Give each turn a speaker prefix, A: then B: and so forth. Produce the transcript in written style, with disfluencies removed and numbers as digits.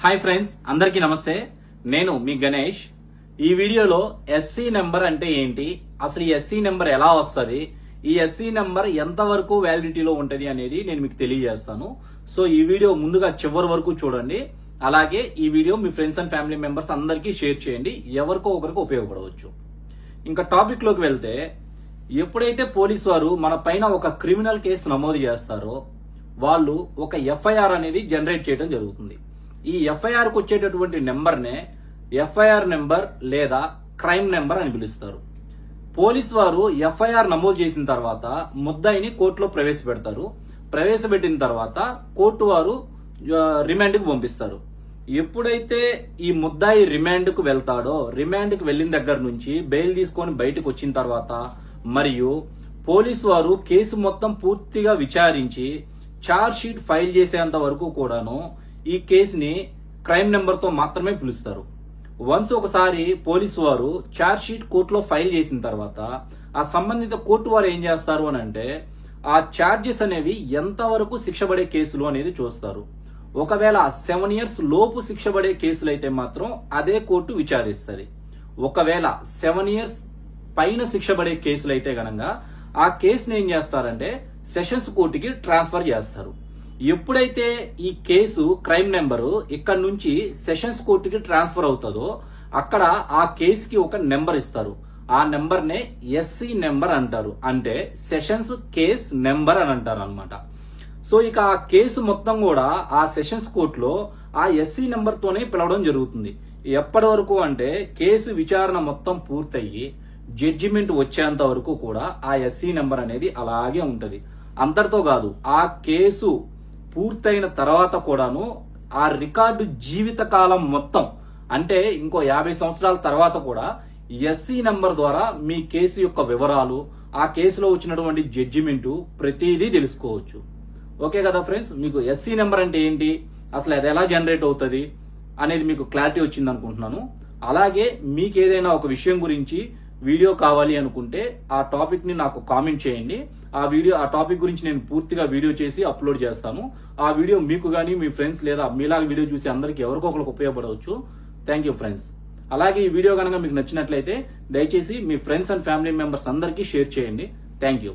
A: Hi friends, అందరికీ నమస్తే. నేను మీ గణేష్. ఈ వీడియోలో ఎస్సీ నెంబర్ అంటే ఏంటి, అసలు ఈ ఎస్సీ నెంబర్ ఎలా వస్తుంది, ఈ ఎస్సీ నెంబర్ ఎంతవరకు వ్యాలిడిటీలో ఉంటుంది అనేది నేను మీకు తెలియజేస్తాను. సో ఈ వీడియో ముందుగా చివరి వరకు చూడండి. అలాగే ఈ video me friends and family members అందరికీ షేర్ చేయండి, ఎవరికో ఒకరికి ఉపయోగపడవచ్చు. ఇంకా టాపిక్ లోకి వెళ్తే, ఎప్పుడైతే పోలీసు వారు మన పైన ఒక క్రిమినల్ కేసు నమోదు చేస్తారో వాళ్ళు ఒక ఎఫ్ఐఆర్ అనేది జనరేట్ చేయడం జరుగుతుంది. ఈ ఎఫ్ఐఆర్ కు వచ్చేటటువంటి నెంబర్నే ఎఫ్ఐఆర్ నెంబర్ లేదా క్రైమ్ నెంబర్ అని పిలుస్తారు. పోలీసు వారు ఎఫ్ఐఆర్ నమోదు చేసిన తర్వాత ముద్దాయిని కోర్టులో ప్రవేశపెడతారు. ప్రవేశపెట్టిన తర్వాత కోర్టు వారు రిమాండ్ కు పంపిస్తారు. ఎప్పుడైతే ఈ ముద్దాయి రిమాండ్ కు వెళ్తాడో, రిమాండ్ కు వెళ్లిన దగ్గర నుంచి బెయిల్ తీసుకొని బయటకు వచ్చిన తర్వాత మరియు పోలీసు వారు కేసు మొత్తం పూర్తిగా విచారించి ఛార్జ్ షీట్ ఫైల్ చేసేంత వరకు కూడాను ఈ కేసుని క్రైమ్ నెంబర్ తో మాత్రమే పిలుస్తారు. వన్స్ ఒకసారి పోలీసు వారు ఛార్జ్ షీట్ కోర్టులో ఫైల్ చేసిన తర్వాత ఆ సంబంధిత కోర్టు వారు ఏం చేస్తారు అని అంటే, ఆ ఛార్జెస్ అనేవి ఎంతవరకు శిక్ష పడే కేసులు అనేది చూస్తారు. ఒకవేళ 7 years లోపు శిక్ష పడే కేసులు అయితే మాత్రం అదే కోర్టు విచారిస్తుంది. ఒకవేళ 7 years పైన శిక్ష పడే కేసులు అయితే గనక ఆ కేసుని ఏం చేస్తారంటే సెషన్స్ కోర్టుకి ట్రాన్స్ఫర్ చేస్తారు. ఎప్పుడైతే ఈ కేసు క్రైమ్ నెంబరు ఇక్కడ నుంచి సెషన్స్ కోర్టుకి ట్రాన్స్ఫర్ అవుతుందో అక్కడ ఆ కేసుకి ఒక నెంబర్ ఇస్తారు. ఆ నెంబర్ నే ఎస్సీ నెంబర్ అంటారు, అంటే సెషన్స్ కేస్ నెంబర్ అని అంటారు అనమాట. సో ఇక ఆ కేసు మొత్తం కూడా ఆ సెషన్స్ కోర్టులో ఆ ఎస్సీ నెంబర్ తోనే పిలవడం జరుగుతుంది. ఎప్పటి వరకు అంటే కేసు విచారణ మొత్తం పూర్తయి జడ్జిమెంట్ వచ్చేంత వరకు కూడా ఆ ఎస్సీ నెంబర్ అనేది అలాగే ఉంటది. అంతటితో కాదు, ఆ కేసు పూర్తయిన తర్వాత కూడాను ఆ రికార్డు జీవితకాలం మొత్తం, అంటే ఇంకో 50 సంవత్సరాల తర్వాత కూడా ఎస్సీ నెంబర్ ద్వారా మీ కేసు యొక్క వివరాలు, ఆ కేసులో వచ్చినటువంటి జడ్జిమెంటు ప్రతిదీ తెలుసుకోవచ్చు. ఓకే కదా ఫ్రెండ్స్, మీకు ఎస్సీ నెంబర్ అంటే ఏంటి, అసలు అది ఎలా జనరేట్ అవుతుంది అనేది మీకు క్లారిటీ వచ్చింది అనుకుంటున్నాను. అలాగే మీకు ఏదైనా ఒక విషయం గురించి వీడియో కావాలి అనుకుంటే ఆ టాపిక్ ని నాకు కామెంట్ చేయండి. ఆ టాపిక్ గురించి నేను పూర్తిగా వీడియో చేసి అప్లోడ్ చేస్తాను. ఆ వీడియో మీకు గానీ మీ ఫ్రెండ్స్ లేదా మీలాగా వీడియో చూసి అందరికి ఎవరికో ఒకరికి ఉపయోగపడవచ్చు. Thank you friends. అలాగే ఈ వీడియో కనుక మీకు నచ్చినట్లయితే దయచేసి మీ ఫ్రెండ్స్ అండ్ ఫ్యామిలీ మెంబర్స్ అందరికీ షేర్ చేయండి. Thank you.